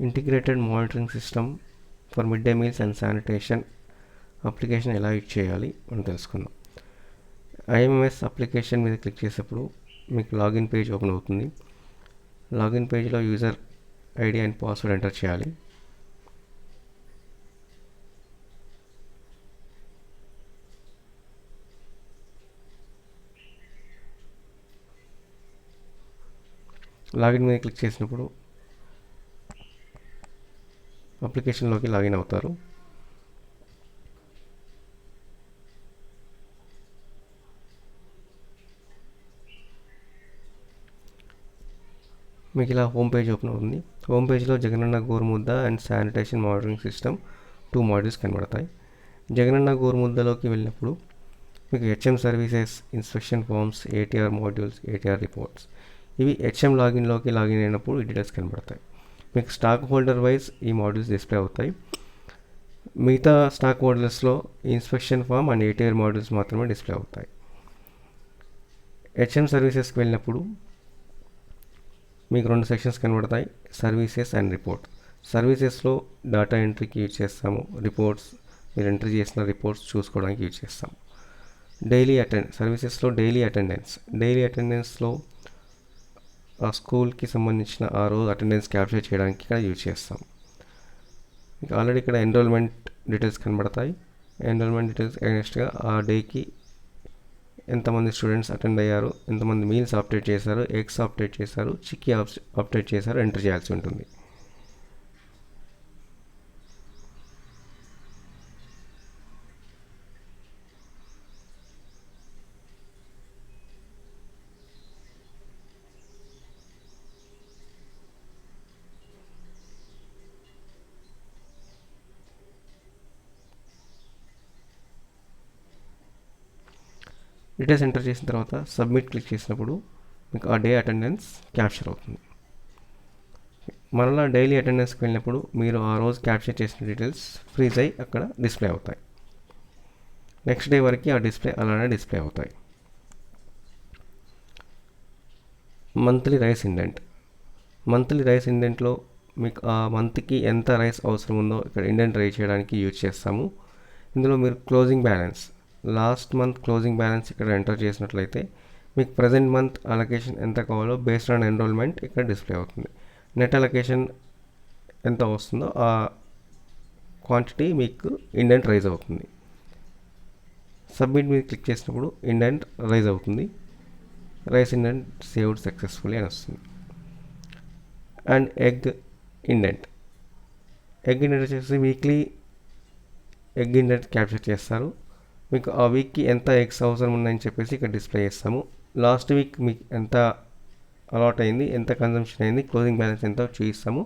Integrated monitoring system for mid day meals and sanitation application ఎలా use చేయాలి మనం తెలుసుకుందాం. ఐఎంఎస్ అప్లికేషన్ మీద క్లిక్ చేసేప్పుడు మీకు లాగిన్ పేజ్ ఓపెన్ అవుతుంది. లాగిన్ పేజ్లో user ID and password enter చేయాలి. లాగిన్ మీద క్లిక్ చేసినప్పుడు అప్లికేషన్లోకి లాగిన్ అవుతారు. మీకు ఇలా హోమ్ పేజ్ ఓపెన్ అవుతుంది. హోమ్ పేజ్లో Jagananna Gorumudda and sanitation monitoring system 2 modules కనబడతాయి. జగనన్న గోరుముద్దలోకి వెళ్ళినప్పుడు మీకు HM services, inspection forms, ATR modules, ATR reports, ఇవి హెచ్ఎం లాగిన్లోకి లాగిన్ అయినప్పుడు ఈ డీటెయిల్స్ కనబడతాయి. మీకు స్టాక్ హోల్డర్ వైజ్ ఈ మాడ్యూల్స్ డిస్ప్లే అవుతాయి. మిగతా స్టాక్ హోల్డర్స్లో inspection form and ATR modules మాత్రమే డిస్ప్లే అవుతాయి. హెచ్ఎం సర్వీసెస్కి వెళ్ళినప్పుడు మీకు 2 సెక్షన్స్ కనబడతాయి, సర్వీసెస్ అండ్ రిపోర్ట్. సర్వీసెస్లో డేటా ఎంట్రీకి యూజ్ చేస్తాము. రిపోర్ట్స్ మీరు ఎంట్రీ చేసిన రిపోర్ట్స్ చూసుకోవడానికి యూజ్ చేస్తాము. సర్వీసెస్లో డైలీ అటెండెన్స్లో ఆ స్కూల్కి సంబంధించిన ఆ రోజు అటెండెన్స్ క్యాప్చర్ చేయడానికి ఇక్కడ యూజ్ చేస్తాం. మీకు ఆల్రెడీ ఇక్కడ ఎన్రోల్మెంట్ డీటెయిల్స్ కనబడతాయి. ఎన్రోల్మెంట్ డీటెయిల్స్ నెక్స్ట్గా ఆ డేకి ఎంతమంది స్టూడెంట్స్ అటెండ్ అయ్యారు, ఎంతమంది మీల్స్ అప్డేట్ చేశారు, ఎగ్స్ అప్డేట్ చేశారు, చిక్కీ అప్డేట్ చేశారు ఎంటర్ చేయాల్సి ఉంటుంది. డీటెయిల్స్ ఎంటర్ చేసిన తర్వాత సబ్మిట్ క్లిక్ చేసినప్పుడు మీకు ఆ డే అటెండెన్స్ క్యాప్చర్ అవుతుంది. మరలా డైలీ అటెండెన్స్కి వెళ్ళినప్పుడు మీరు ఆ రోజు క్యాప్చర్ చేసిన డీటెయిల్స్ ఫ్రీజ్ అయ్యి అక్కడ డిస్ప్లే అవుతాయి. నెక్స్ట్ డే వరకు ఆ డిస్ప్లే అలానే డిస్ప్లే అవుతాయి. మంత్లీ రైస్ ఇండెంట్లో మీకు ఆ మంత్కి ఎంత రైస్ అవసరం ఉందో ఇక్కడ ఇండెంట్ రైస్ చేయడానికి యూజ్ చేస్తాము. ఇందులో మీరు లాస్ట్ మంత్ క్లోజింగ్ బ్యాలెన్స్ ఇక్కడ ఎంటర్ చేసినట్లయితే మీకు ప్రజెంట్ మంత్ అలొకేషన్ ఎంత కావాలో బేస్డ్ ఆన్ ఎన్రోల్మెంట్ ఇక్కడ డిస్ప్లే అవుతుంది. నెట్ అలొకేషన్ ఎంత వస్తుందో ఆ క్వాంటిటీ మీకు ఇండెంట్ రైజ్ అవుతుంది. సబ్మిట్ మీద క్లిక్ చేసినప్పుడు ఇండెంట్ రైజ్ అవుతుంది. రైస్ ఇండెంట్ సేవ్డ్ సక్సెస్ఫుల్లీ అని వస్తుంది. అండ్ ఎగ్ ఇండెంట్ వచ్చేసి వీక్లీ ఎగ్ ఇండెంట్ క్యాప్చర్ చేస్తారు. మీకు ఆ వీక్కి ఎంత ఎగ్స్ అవసరం ఉందని చెప్పేసి ఇక్కడ డిస్ప్లే చేస్తాము. లాస్ట్ వీక్ మీకు ఎంత అలాట్ అయింది, ఎంత కన్జంప్షన్ అయింది, క్లోజింగ్ బ్యాలెన్స్ ఎంత చూపిస్తాము.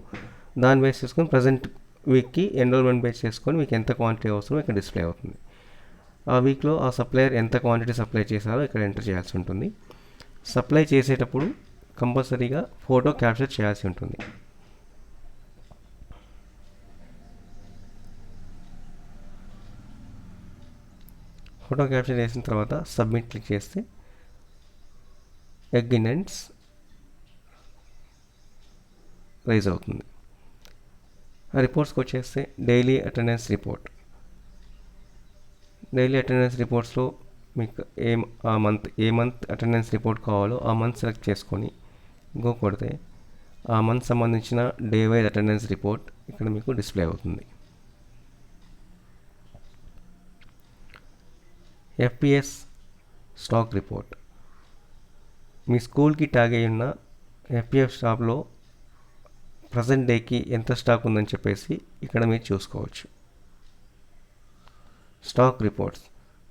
దాన్ని బేస్ చేసుకొని ప్రజెంట్ వీక్కి ఎన్రోల్మెంట్ బేస్ చేసుకొని మీకు ఎంత క్వాంటిటీ అవసరమో ఇక్కడ డిస్ప్లే అవుతుంది. ఆ వీక్లో ఆ సప్లయర్ ఎంత క్వాంటిటీ సప్లై చేశారో ఇక్కడ ఎంటర్ చేయాల్సి ఉంటుంది. సప్లై చేసేటప్పుడు కంపల్సరీగా ఫోటో క్యాప్చర్ చేయాల్సి ఉంటుంది. ఫోటో క్యాప్చర్ చేసిన తర్వాత సబ్మిట్ క్లిక్ చేస్తే ఎగ్ ఇండెంట్స్ రైజ్ అవుతుంది. ఆ రిపోర్ట్స్కి వచ్చేస్తే డైలీ అటెండెన్స్ రిపోర్ట్స్లో మీకు ఏ మంత్ అటెండెన్స్ రిపోర్ట్ కావాలో ఆ మంత్ సెలెక్ట్ చేసుకొని గో కొడితే ఆ మంత్ సంబంధించిన డే వైజ్ అటెండెన్స్ రిపోర్ట్ ఇక్కడ మీకు డిస్ప్లే అవుతుంది. ఎఫ్పిఎస్ స్టాక్ రిపోర్ట్ మీ స్కూల్కి ట్యాగ్ అయి ఉన్న ఎఫ్పిఎఫ్ స్టాక్లో ప్రజెంట్ డేకి ఎంత స్టాక్ ఉందని చెప్పేసి ఇక్కడ మీరు చూసుకోవచ్చు. స్టాక్ రిపోర్ట్స్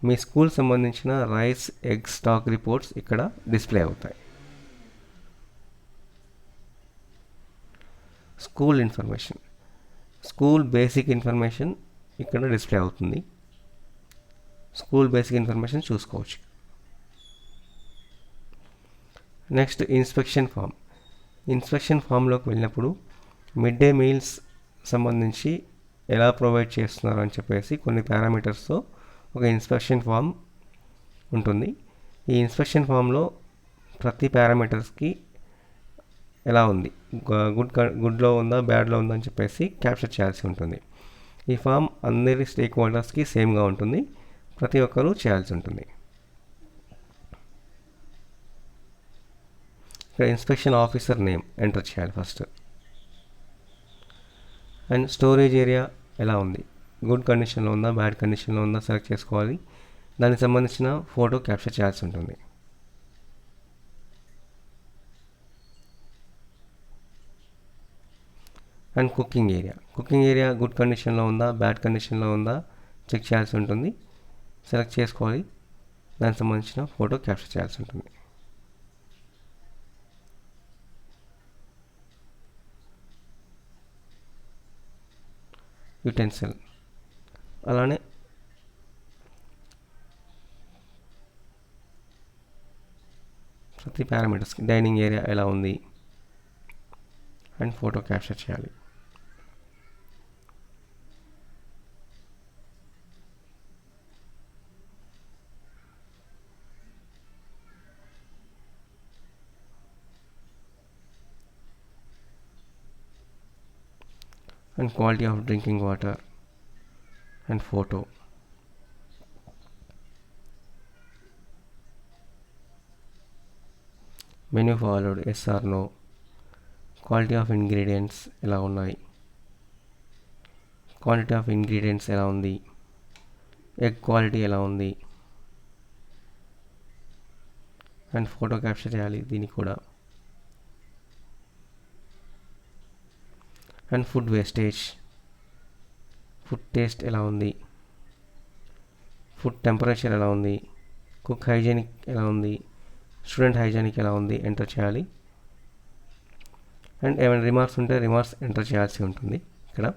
మీ స్కూల్ సంబంధించిన రైస్, ఎగ్ స్టాక్ రిపోర్ట్స్ ఇక్కడ డిస్ప్లే అవుతాయి. స్కూల్ బేసిక్ ఇన్ఫర్మేషన్ ఇక్కడ డిస్ప్లే అవుతుంది. స్కూల్ బేసిక్ ఇన్ఫర్మేషన్ చూసుకోవచ్చు. నెక్స్ట్ ఇన్స్పెక్షన్ ఫామ్లోకి వెళ్ళినప్పుడు మిడ్ డే మీల్స్ సంబంధించి ఎలా ప్రొవైడ్ చేస్తున్నారు అని చెప్పేసి కొన్ని పారామీటర్స్తో ఒక ఇన్స్పెక్షన్ ఫామ్ ఉంటుంది. ఈ ఇన్స్పెక్షన్ ఫామ్లో ప్రతి పారామీటర్స్కి ఎలా ఉంది, గుడ్లో ఉందా బ్యాడ్లో ఉందా అని చెప్పేసి క్యాప్చర్ చేయాల్సి ఉంటుంది. ఈ ఫామ్ అందరి స్టేక్ హోల్డర్స్కి సేమ్గా ఉంటుంది, ప్రతి ఒక్కరూ చేయాల్సి ఉంటుంది. ఇక్కడ ఇన్స్పెక్షన్ ఆఫీసర్ నేమ్ ఎంటర్ చేయాలి ఫస్ట్. అండ్ స్టోరేజ్ ఏరియా ఎలా ఉంది, గుడ్ కండిషన్లో ఉందా బ్యాడ్ కండిషన్లో ఉందా సెలెక్ట్ చేసుకోవాలి. దానికి సంబంధించిన ఫోటో క్యాప్చర్ చేయాల్సి ఉంటుంది. అండ్ కుకింగ్ ఏరియా గుడ్ కండిషన్లో ఉందా బ్యాడ్ కండిషన్లో ఉందా చెక్ చేయాల్సి ఉంటుంది, సెలెక్ట్ చేసుకోవాలి. దానికి సంబంధించిన ఫోటో క్యాప్చర్ చేయాల్సి ఉంటుంది. యుటెన్సిల్ అలానే ప్రతి పారామీటర్స్కి డైనింగ్ ఏరియా ఎలా ఉంది అండ్ ఫోటో క్యాప్చర్ చేయాలి. And quality of drinking water and photo. Menu followed yes or no. Quality of ingredients ఎలా ఉన్నాయి, క్వాంటిటీ ఆఫ్ ఇంగ్రీడియంట్స్ ఎలా ఉంది, ఎగ్ క్వాలిటీ ఎలా ఉంది అండ్ ఫోటో క్యాప్చర్ చేయాలి దీనికి కూడా. And food wastage, food taste ఎలా ఉంది, ఫుడ్ టెంపరేచర్ ఎలా ఉంది, కుక్ హైజీనిక్ ఎలా ఉంది, స్టూడెంట్ హైజీనిక్ ఎలా ఉంది ఎంటర్ చేయాలి. అండ్ ఏమైనా రిమార్క్స్ ఉంటే రిమార్క్స్ ఎంటర్ చేయాల్సి ఉంటుంది ఇక్కడ.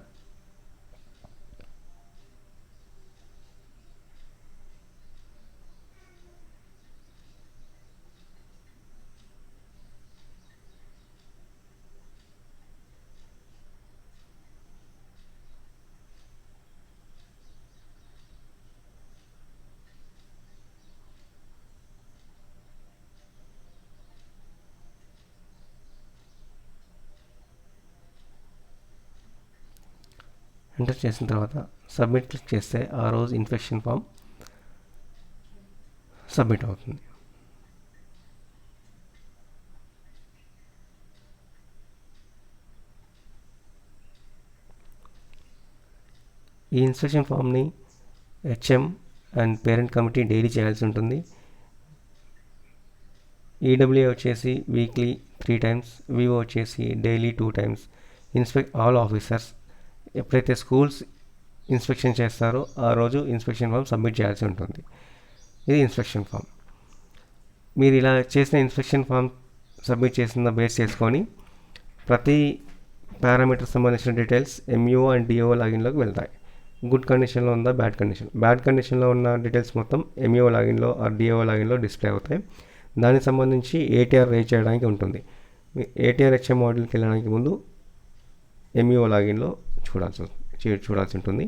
ఎంటర్ చేసిన తర్వాత సబ్మిట్ క్లిక్ చేస్తే ఆ రోజు ఇన్స్పెక్షన్ ఫామ్ సబ్మిట్ అవుతుంది. ఈ ఇన్స్పెక్షన్ ఫామ్ని HM and parent committee daily చేయాల్సి ఉంటుంది. ఈడబ్ల్యూఏ వచ్చేసి వీక్లీ 3 times, వివో వచ్చేసి daily 2 times. Inspect all officers ఎప్పుడైతే స్కూల్స్ ఇన్స్పెక్షన్ చేస్తారో ఆ రోజు ఇన్స్పెక్షన్ ఫామ్ సబ్మిట్ చేయాల్సి ఉంటుంది. ఇది ఇన్స్పెక్షన్ ఫామ్. మీరు ఇలా చేసిన ఇన్స్పెక్షన్ ఫామ్ సబ్మిట్ చేసిన బేస్ చేసుకొని ప్రతి పారామీటర్ సంబంధించిన డీటెయిల్స్ ఎంయూఓ అండ్ డిఓ లాగిన్లోకి వెళ్తాయి. గుడ్ కండిషన్లో ఉందా బ్యాడ్ కండిషన్లో ఉన్న డీటెయిల్స్ మొత్తం ఎంయూఓ లాగిన్లో ఆ డిఓ లాగిన్లో డిస్ప్లే అవుతాయి. దానికి సంబంధించి ఏటీఆర్ రేజ్ చేయడానికి ఉంటుంది. ఏటీఆర్ హెచ్ఎం మోడల్కి వెళ్ళడానికి ముందు ఎంయూఓ లాగిన్లో చూడాల్సి ఉంటుంది.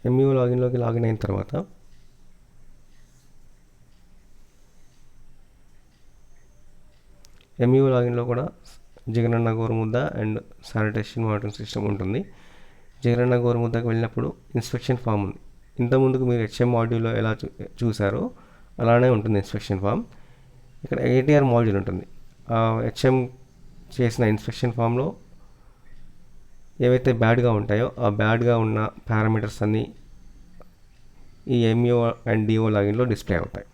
ఎంయూఓ లాగిన్లోకి లాగిన్ అయిన తర్వాత ఎంయూఓ లాగిన్లో కూడా Jagananna Gorumudda and sanitation monitoring system ఉంటుంది. జగనన్న గోరుముద్దకు వెళ్ళినప్పుడు ఇన్స్పెక్షన్ ఫామ్ ఉంది. ఇంతకుముందుకు మీరు హెచ్ఎం మాడ్యూల్లో ఎలా చూసారో అలానే ఉంటుంది ఇన్స్పెక్షన్ ఫామ్. ఇక్కడ ఏటీఆర్ మాడ్యూల్ ఉంటుంది. హెచ్ఎం చేసిన ఇన్స్పెక్షన్ ఫామ్లో ఏవైతే బ్యాడ్గా ఉంటాయో ఆ బ్యాడ్గా ఉన్న పారామీటర్స్ అన్నీ ఈ ఎంఈఓ అండ్ డిఓ లాగిన్లో డిస్ప్లే అవుతాయి.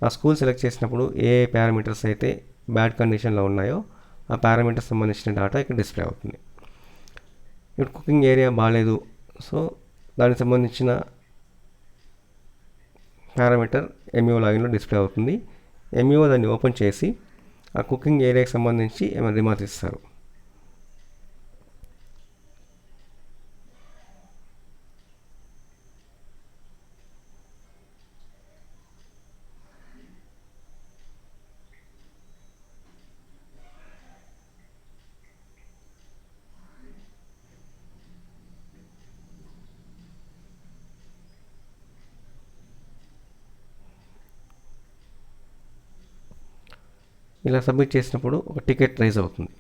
ఆ స్కూల్ సెలెక్ట్ చేసినప్పుడు ఏ పారామీటర్స్ అయితే బ్యాడ్ కండిషన్లో ఉన్నాయో ఆ పారామీటర్స్ సంబంధించిన డేటా ఇక్కడ డిస్ప్లే అవుతుంది. ఇప్పుడు కుకింగ్ ఏరియా బాగాలేదు, సో దానికి సంబంధించిన పారామీటర్ ఎంఈఓ లాగిన్లో డిస్ప్లే అవుతుంది. ఎంఈఓ దాన్ని ఓపెన్ చేసి ఆ కుకింగ్ ఏరియాకి సంబంధించి ఏమైనా రిమార్క్స్ ఇస్తారు. ఇలా సబ్మిట్ చేసినప్పుడు ఒక టికెట్ రైజ్ అవుతుంది.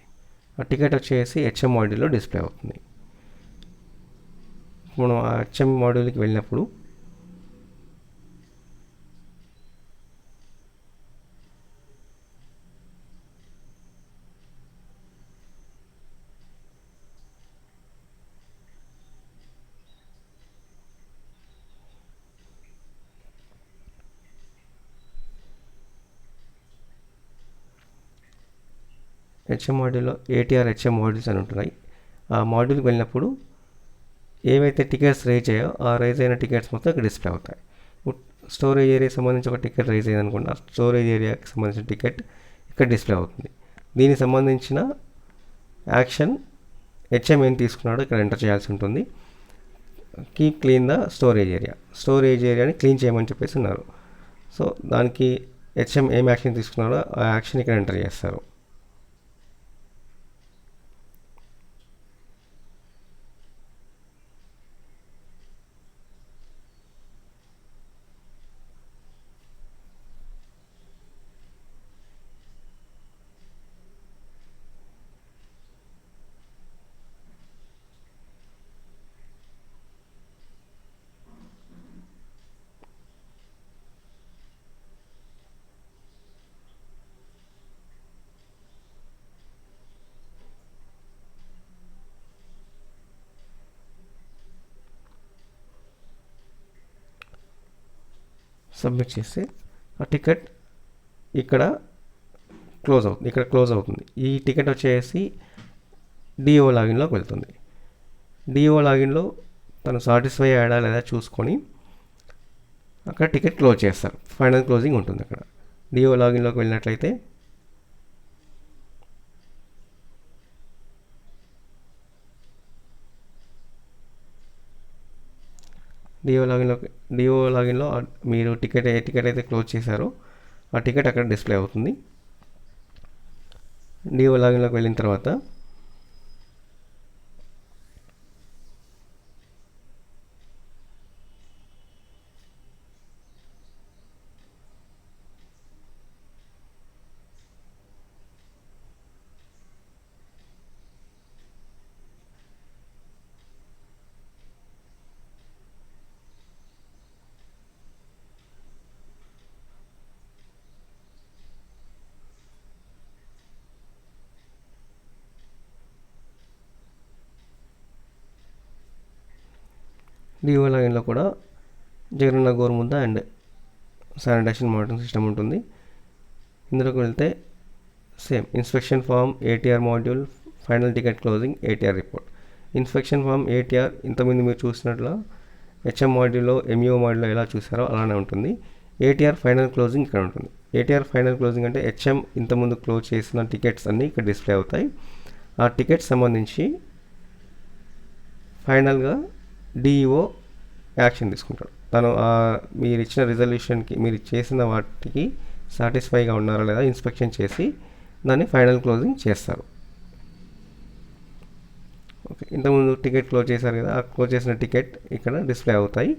ఆ టికెట్ వచ్చేసి హెచ్ఎం మాడ్యూల్లో డిస్ప్లే అవుతుంది. మనం ఆ హెచ్ఎం మాడ్యూల్కి వెళ్ళినప్పుడు హెచ్ఎం మాడ్యూల్లో ఏటీఆర్ హెచ్ఎం మాడ్యూల్స్ అని ఉంటున్నాయి. ఆ మాడ్యూల్కి వెళ్ళినప్పుడు ఏవైతే టికెట్స్ రైజ్ అయ్యాయో ఆ రైజ్ అయిన టికెట్స్ మొత్తం ఇక్కడ డిస్ప్లే అవుతాయి. స్టోరేజ్ ఏరియాకి సంబంధించి ఒక టికెట్ రైజ్ అయ్యింది అనుకోండి, ఆ స్టోరేజ్ ఏరియాకి సంబంధించిన టికెట్ ఇక్కడ డిస్ప్లే అవుతుంది. దీనికి సంబంధించిన యాక్షన్ హెచ్ఎం ఏం తీసుకున్నాడో ఇక్కడ ఎంటర్ చేయాల్సి ఉంటుంది. కీప్ క్లీన్ ద స్టోరేజ్ ఏరియాని క్లీన్ చేయమని చెప్పేసి ఉన్నారు. సో దానికి హెచ్ఎం ఏం యాక్షన్ తీసుకున్నాడో ఆ యాక్షన్ ఇక్కడ ఎంటర్ చేస్తారు. సబ్మిట్ చేస్తే ఆ టికెట్ ఇక్కడ క్లోజ్ అవుతుంది. ఈ టికెట్ వచ్చేసి డిఓ లాగిన్లోకి వెళ్తుంది. డిఓ లాగిన్లో తను సాటిస్ఫై అయ్యాడా లేదా చూసుకొని అక్కడ టికెట్ క్లోజ్ చేస్తారు. ఫైనల్ క్లోజింగ్ ఉంటుంది అక్కడ. డిఓ లాగిన్లోకి వెళ్ళినట్లయితే డిఓ లాగిన్లో మీరు ఏ టికెట్ అయితే క్లోజ్ చేశారో ఆ టికెట్ అక్కడ డిస్ప్లే అవుతుంది. డిఓ లాగిన్లోకి వెళ్ళిన తర్వాత డిఓ లాగిన్లో కూడా Jagananna Gorumudda and sanitation monitoring system ఉంటుంది. ఇందులోకి వెళ్తే same inspection form, ATR module, final ticket closing, ATR report. Inspection form ATR ఇంతకుముందు మీరు చూసినట్ల హెచ్ఎం మాడ్యూల్లో ఎంఈఓ మాడ్యూల్లో ఎలా చూసారో అలానే ఉంటుంది. ఏటీఆర్ ఫైనల్ క్లోజింగ్ ఇక్కడ ఉంటుంది. ఏటీఆర్ ఫైనల్ క్లోజింగ్ అంటే హెచ్ఎం ఇంతకుముందు క్లోజ్ చేసిన టికెట్స్ అన్నీ ఇక్కడ డిస్ప్లే అవుతాయి. ఆ టికెట్స్ సంబంధించి ఫైనల్గా డిఈఓ యాక్షన్ తీసుకుంటాడు. తను మీరు ఇచ్చిన రిజల్యూషన్కి మీరు చేసిన వాటికి సాటిస్ఫైగా ఉన్నారా లేదా ఇన్స్పెక్షన్ చేసి దాన్ని ఫైనల్ క్లోజింగ్ చేస్తారు. ఓకే, ఇంతకుముందు టికెట్ క్లోజ్ చేశారు కదా, ఆ క్లోజ్ చేసిన టికెట్ ఇక్కడ డిస్ప్లే అవుతాయి.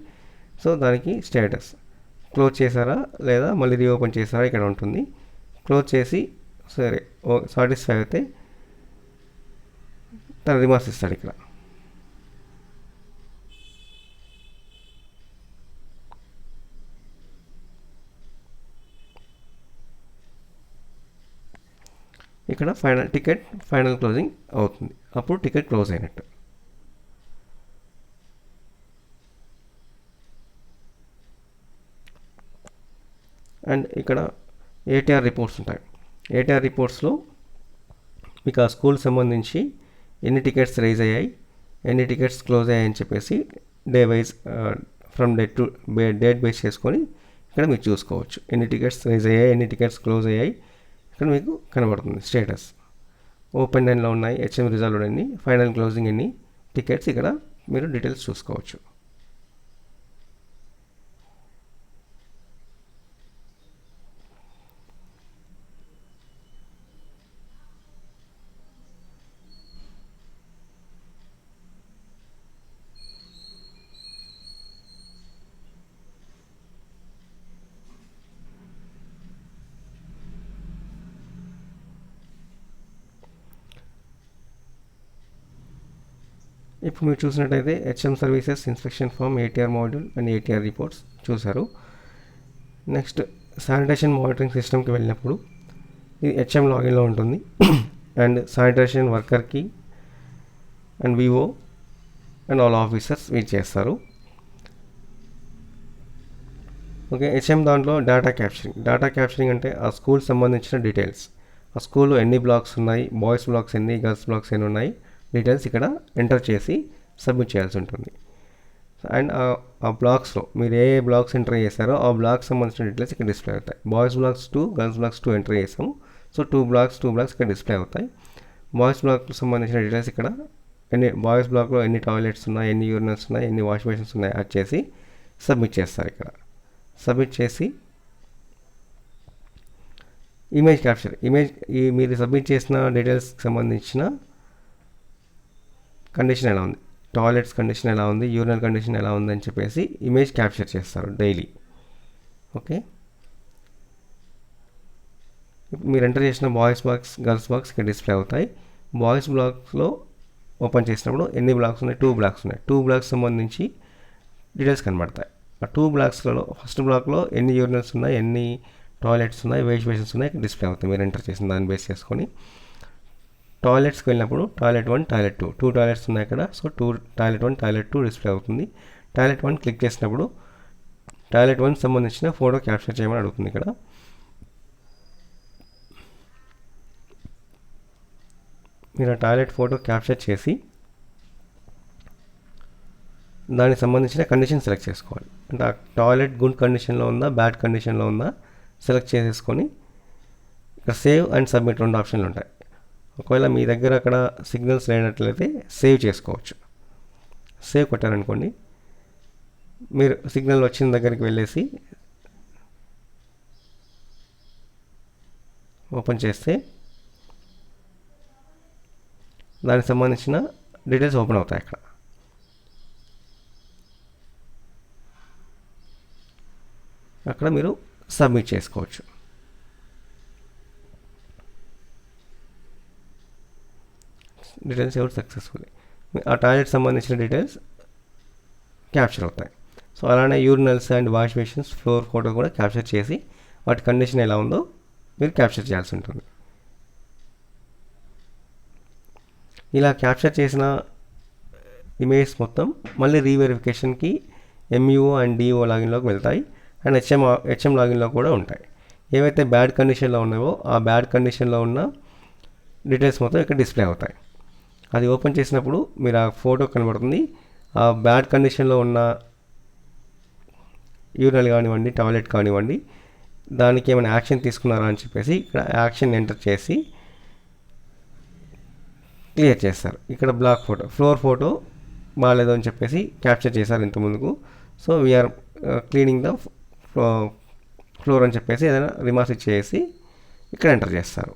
సో దానికి స్టేటస్ క్లోజ్ చేశారా లేదా మళ్ళీ రీఓపెన్ చేశారా ఇక్కడ ఉంటుంది. క్లోజ్ చేసి సరే సాటిస్ఫై అయితే తను రిమార్క్స్ ఇస్తాడు. ఇక్కడ ఫైనల్ క్లోజింగ్ అవుతుంది. అప్పుడు టికెట్ క్లోజ్ అయినట్టు. అండ్ ఇక్కడ ఏటీఆర్ రిపోర్ట్స్ ఉంటాయి. ఏటీఆర్ రిపోర్ట్స్లో మీకు ఆ స్కూల్ సంబంధించి ఎన్ని టికెట్స్ రైజ్ అయ్యాయి, ఎన్ని టికెట్స్ క్లోజ్ అయ్యాయని చెప్పేసి day wise from date base చేసుకొని ఇక్కడ మీరు చూసుకోవచ్చు. ఎన్ని టికెట్స్ రైజ్ అయ్యాయి, ఎన్ని టికెట్స్ క్లోజ్ అయ్యాయి ఇక్కడ మీకు కనబడుతుంది. స్టేటస్ ఓపెన్ లైన్లో ఉన్నాయి, హెచ్ఎం రిజాల్వ్డ్ ఎన్ని, ఫైనల్ క్లోజింగ్ ఎన్ని టికెట్స్ ఇక్కడ మీరు డీటెయిల్స్ చూసుకోవచ్చు. ఇప్పుడు మీరు చూసినట్టయితే HM services inspection form ATR module and ATR reports చూసారు. నెక్స్ట్ శానిటేషన్ మానిటరింగ్ సిస్టమ్కి వెళ్ళినప్పుడు ఇది హెచ్ఎం లాగిన్లో ఉంటుంది అండ్ శానిటేషన్ వర్కర్కి అండ్ వివో అండ్ ఆల్ ఆఫీసర్స్ వీట్ చేస్తారు. ఓకే, హెచ్ఎం దాంట్లో డేటా క్యాప్చరింగ్ అంటే ఆ స్కూల్ సంబంధించిన డీటెయిల్స్, ఆ స్కూల్లో ఎన్ని బ్లాక్స్ ఉన్నాయి, బాయ్స్ బ్లాక్స్ ఎన్ని, గర్ల్స్ బ్లాక్స్ ఎన్ని ఉన్నాయి, డీటెయిల్స్ ఇక్కడ ఎంటర్ చేసి సబ్మిట్ చేయాల్సి ఉంటుంది. అండ్ ఆ బ్లాక్స్లో మీరు ఏ బ్లాక్స్ ఎంటర్ చేశారో ఆ బ్లాక్స్ సంబంధించిన డీటెయిల్స్ ఇక్కడ డిస్ప్లే అవుతాయి. Boys blocks 2, girls blocks 2 enter చేసాము. సో 2 బ్లాక్స్ ఇక్కడ డిస్ప్లే అవుతాయి. బాయ్స్ బ్లాక్కి సంబంధించిన డీటెయిల్స్ ఇక్కడ బాయ్స్ బ్లాక్లో ఎన్ని టాయిలెట్స్ ఉన్నాయి, ఎన్ని యూరినల్స్ ఉన్నాయి, ఎన్ని వాష్ బేసిన్స్ ఉన్నాయి అది చేసి సబ్మిట్ చేస్తారు. ఇక్కడ సబ్మిట్ చేసి ఇమేజ్ క్యాప్చర్, మీరు సబ్మిట్ చేసిన డీటెయిల్స్కి సంబంధించిన కండిషన్ ఎలా ఉంది, టాయిలెట్స్ కండిషన్ ఎలా ఉంది, యూరినల్ కండిషన్ ఎలా ఉంది అని చెప్పేసి ఇమేజ్ క్యాప్చర్ చేస్తారు డైలీ. ఓకే, మీరు ఎంటర్ చేసిన బాయ్స్ బాక్స్, గర్ల్స్ బాక్స్ ఇక్కడ డిస్ప్లే అవుతాయి. బాయ్స్ బ్లాక్స్లో ఓపెన్ చేసినప్పుడు ఎన్ని బ్లాక్స్ ఉన్నాయి, 2 బ్లాక్స్ ఉన్నాయి. 2 బ్లాక్స్ సంబంధించి డీటెయిల్స్ కనబడతాయి. ఆ 2 బ్లాక్స్లలో ఫస్ట్ బ్లాక్లో ఎన్ని యూరినల్స్ ఉన్నాయి, ఎన్ని టాయిలెట్స్ ఉన్నాయి, వేస్ట్ బేసిన్స్ ఉన్నాయి ఇక్కడ డిస్ప్లే అవుతాయి మీరు ఎంటర్ చేసిన దాన్ని బేస్ చేసుకొని. టాయిలెట్స్కి వెళ్ళినప్పుడు టాయిలెట్ 1, టాయిలెట్ 2 టాయిలెట్స్ ఉన్నాయి ఇక్కడ. సో టాయిలెట్ 1, టాయిలెట్ 2 డిస్ప్లే అవుతుంది. టాయిలెట్ 1 క్లిక్ చేసినప్పుడు టాయిలెట్ 1 సంబంధించిన ఫోటో క్యాప్చర్ చేయమని అడుగుతుంది. ఇక్కడ మీరు ఆ టాయిలెట్ ఫోటో క్యాప్చర్ చేసి దానికి సంబంధించిన కండిషన్ సెలెక్ట్ చేసుకోవాలి. అంటే ఆ టాయిలెట్ గుడ్ కండిషన్లో ఉందా, బ్యాడ్ కండిషన్లో ఉందా సెలెక్ట్ చేసేసుకొని ఇక్కడ సేవ్ అండ్ సబ్మిట్ 2 ఆప్షన్లు ఉంటాయి. ఒకవేళ మీ దగ్గర అక్కడ సిగ్నల్స్ లేనట్లయితే సేవ్ చేసుకోవచ్చు. సేవ్ కొట్టారనుకోండి, మీరు సిగ్నల్ వచ్చిన దగ్గరికి వెళ్ళేసి ఓపెన్ చేస్తే దానికి సంబంధించిన డీటెయిల్స్ ఓపెన్ అవుతాయి. అక్కడ మీరు సబ్మిట్ చేసుకోవచ్చు. డీటెయిల్స్ ఎవరు సక్సెస్ఫుల్లీ ఆ టాయిలెట్ సంబంధించిన డీటెయిల్స్ క్యాప్చర్ అవుతాయి. సో అలానే urinals and wash basins floor photo కూడా క్యాప్చర్ చేసి వాటి కండిషన్ ఎలా ఉందో మీరు క్యాప్చర్ చేయాల్సి ఉంటుంది. ఇలా క్యాప్చర్ చేసిన ఇమేజ్ మొత్తం మళ్ళీ రీవెరిఫికేషన్కి ఎంయూఓ అండ్ డిఓ లాగిన్లోకి వెళ్తాయి అండ్ హెచ్ఎం లాగిన్లో కూడా ఉంటాయి. ఏవైతే బ్యాడ్ కండిషన్లో ఉన్నాయో ఆ బ్యాడ్ కండిషన్లో ఉన్న డీటెయిల్స్ మొత్తం ఇక్కడ డిస్ప్లే అవుతాయి. అది ఓపెన్ చేసినప్పుడు మీరు ఆ ఫోటో కనబడుతుంది. ఆ బ్యాడ్ కండిషన్లో ఉన్న యూరినల్ కానివ్వండి, టాయిలెట్ కానివ్వండి, దానికి ఏమైనా యాక్షన్ తీసుకున్నారా అని చెప్పేసి ఇక్కడ యాక్షన్ ఎంటర్ చేసి క్లియర్ చేస్తారు. ఇక్కడ బ్లాక్ ఫోటో, ఫ్లోర్ ఫోటో బాగాలేదు అని చెప్పేసి క్యాప్చర్ చేశారు ఇంత ముందుకు. So we are cleaning the floor అని చెప్పేసి ఏదైనా రిమార్క్స్ ఇచ్చేసి ఇక్కడ ఎంటర్ చేస్తారు.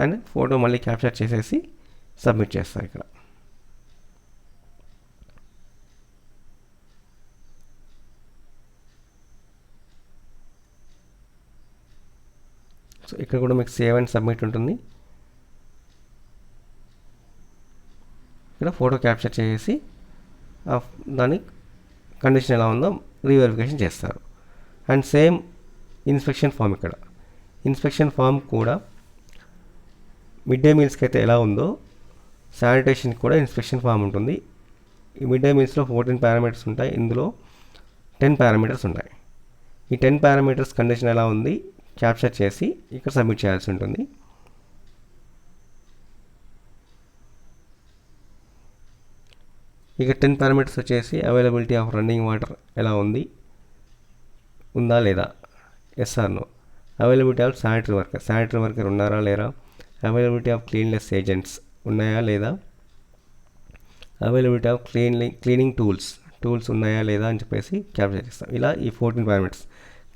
అండ్ ఫోటో మళ్ళీ క్యాప్చర్ చేసేసి సబ్మిట్ చేస్తారు. ఇక్కడ సో ఇక్కడ కూడా మీకు సేవ్ అండ్ సబ్మిట్ ఉంటుంది. ఇక్కడ ఫోటో క్యాప్చర్ చేసి దాని కండిషన్ ఎలా ఉందో రీవెరిఫికేషన్ చేస్తారు. అండ్ సేమ్ ఇన్స్పెక్షన్ ఫామ్, ఇక్కడ ఇన్స్పెక్షన్ ఫామ్ కూడా మిడ్ డే మీల్స్కి అయితే ఎలా ఉందో శానిటేషన్కి కూడా ఇన్స్పెక్షన్ ఫామ్ ఉంటుంది. ఈ మిడ్ డే మీల్స్లో 14 పారామీటర్స్ ఉంటాయి. ఇందులో 10 పారామీటర్స్ ఉంటాయి. ఈ 10 పారామీటర్స్ కండిషన్ ఎలా ఉంది క్యాప్చర్ చేసి ఇక్కడ సబ్మిట్ చేయాల్సి ఉంటుంది. ఇక 10 పారామీటర్స్ వచ్చేసి అవైలబిలిటీ ఆఫ్ రన్నింగ్ వాటర్ ఎలా ఉంది, ఉందా లేదా, yes or no. Availability of sanitary worker ఉన్నారా లేరా, అవైలబిలిటీ ఆఫ్ క్లీన్లెస్ ఏజెంట్స్ ఉన్నాయా లేదా, అవైలబిలిటీ ఆఫ్ క్లీనింగ్ టూల్స్ ఉన్నాయా లేదా అని చెప్పేసి క్యాప్చర్ చేస్తాం. ఇలా ఈ 14 పారామీటర్స్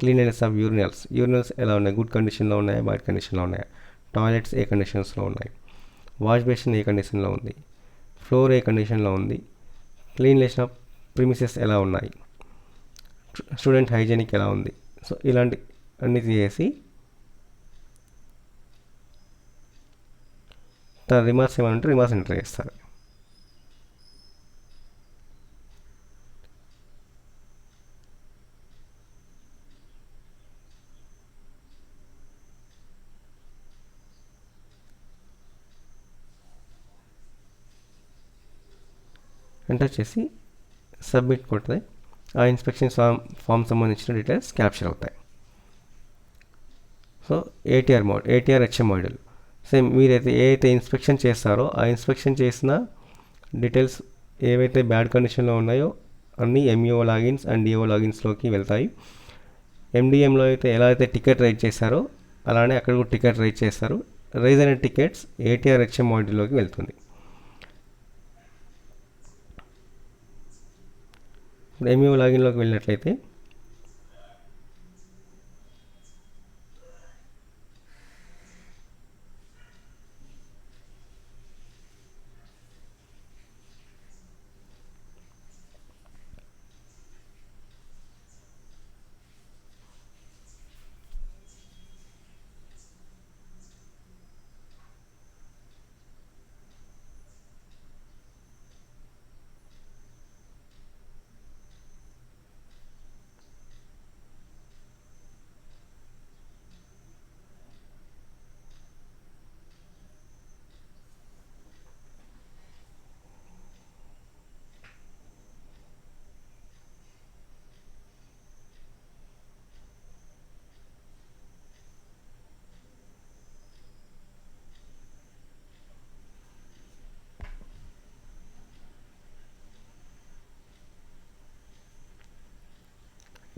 క్లీన్లీనెస్ ఆఫ్ యూరినల్స్ ఎలా ఉన్నాయి, గుడ్ కండిషన్లో ఉన్నాయా, బ్యాడ్ కండిషన్లో ఉన్నాయా, టాయిలెట్స్ ఏ కండిషన్స్లో ఉన్నాయి, వాష్ బేసిన్ ఏ కండిషన్లో ఉంది, ఫ్లోర్ ఏ కండిషన్లో ఉంది, క్లీన్లీనెస్ ఆఫ్ ప్రిమిసెస్ ఎలా ఉన్నాయి, స్టూడెంట్ హైజీనిక్ ఎలా ఉంది. సో ఇలాంటి అన్ని చేసి తన రిమార్క్స్ ఏమంటే రిమార్క్స్ ఎంటర్ చేస్తారు. ఎంటర్ చేసి సబ్మిట్ కొడితే ఆ ఇన్స్పెక్షన్ ఫామ్ సంబంధించిన డీటెయిల్స్ క్యాప్చర్ అవుతాయి. So ATR HM module same మీరైతే ఏదైతే ఇన్స్పెక్షన్ చేస్తారో ఆ ఇన్స్పెక్షన్ చేసిన డీటెయిల్స్ ఏవైతే బ్యాడ్ కండిషన్లో ఉన్నాయో అన్నీ ఎంఈఓ లాగిన్స్ అండ్ డిఓ లాగిన్స్లోకి వెళ్తాయి. ఎండిఎంలో అయితే ఎలా అయితే టికెట్ రైజ్ చేశారో అలానే అక్కడ కూడా టికెట్ రైజ్ చేస్తారు. రైజ్ అయిన టికెట్స్ ఏటీఆర్ హెచ్ఎం మాడ్యూల్లోకి వెళ్తుంది. ఇప్పుడు ఎంఈఓ లాగిన్లోకి వెళ్ళినట్లయితే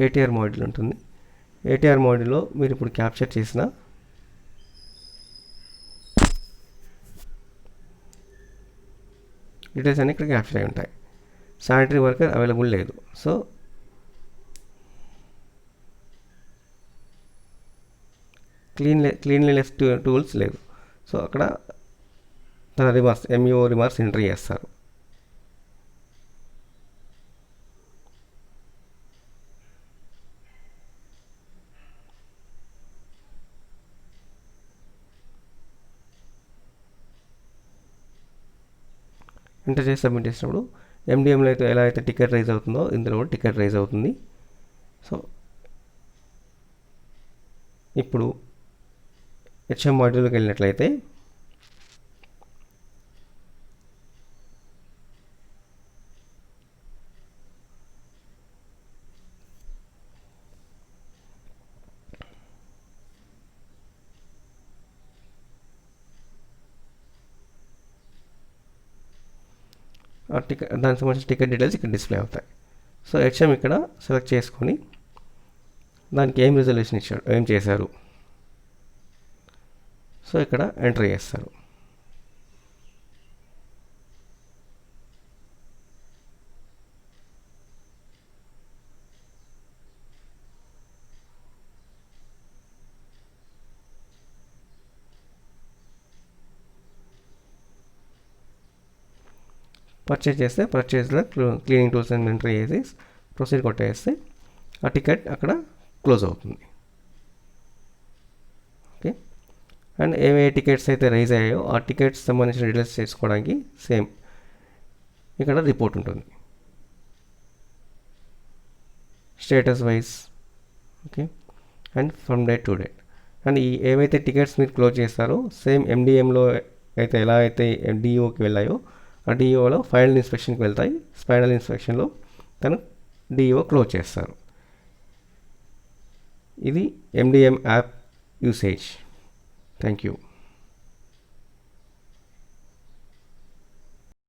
ఏటీఆర్ మాడ్యూల్ ఉంటుంది. ఏటీఆర్ మాడ్యూల్లో మీరు ఇప్పుడు క్యాప్చర్ చేసిన డీటెయిల్స్ అన్నీ ఇక్కడ క్యాప్చర్ అయి ఉంటాయి. శానిటరీ వర్కర్ అవైలబుల్ లేదు, సో క్లీన్లీనెస్ టూల్స్ లేదు. సో అక్కడ తన ఎంఈఓ రిమార్క్స్ ఎంట్రీ చేస్తారు. ఎంటర్ చేసి సబ్మిట్ చేసినప్పుడు ఎండిఎంలో అయితే ఎలా అయితే టికెట్ రైజ్ అవుతుందో ఇందులో కూడా టికెట్ రైజ్ అవుతుంది. సో ఇప్పుడు హెచ్ఎం మాడ్యూల్కి వెళ్ళినట్లయితే దానికి సంబంధించిన టికెట్ డీటెయిల్స్ ఇక్కడ డిస్ప్లే అవుతాయి. సో హెచ్ఎం ఇక్కడ సెలెక్ట్ చేసుకొని దానికి ఏం రిజల్యూషన్ ఇచ్చాడు, ఏం చేశారు, సో ఇక్కడ ఎంటర్ చేస్తారు. పర్చేజ్ చేస్తే పర్చేజ్లో క్లీనింగ్ టూల్స్ అని ఎంటర్ చేసి ప్రొసీడ్ కొట్టేస్తే ఆ టికెట్ అక్కడ క్లోజ్ అవుతుంది. ఓకే, అండ్ ఏ టికెట్స్ అయితే రైజ్ అయ్యాయో ఆ టికెట్స్ సంబంధించిన డీటెయిల్స్ చేసుకోవడానికి సేమ్ ఇక్కడ రిపోర్ట్ ఉంటుంది, status wise. Okay, and from date to date. And ఈ ఏవైతే టికెట్స్ మీరు క్లోజ్ చేస్తారో సేమ్ ఎండిఎంలో అయితే ఎలా అయితే డిఓకి వెళ్ళాయో ఆ డిఓలో ఫైనల్ ఇన్స్పెక్షన్కి వెళ్తాయి. ఫైనల్ ఇన్స్పెక్షన్లో తను డిఓ క్లోజ్ చేస్తారు. ఇది MDM app usage. Thank you.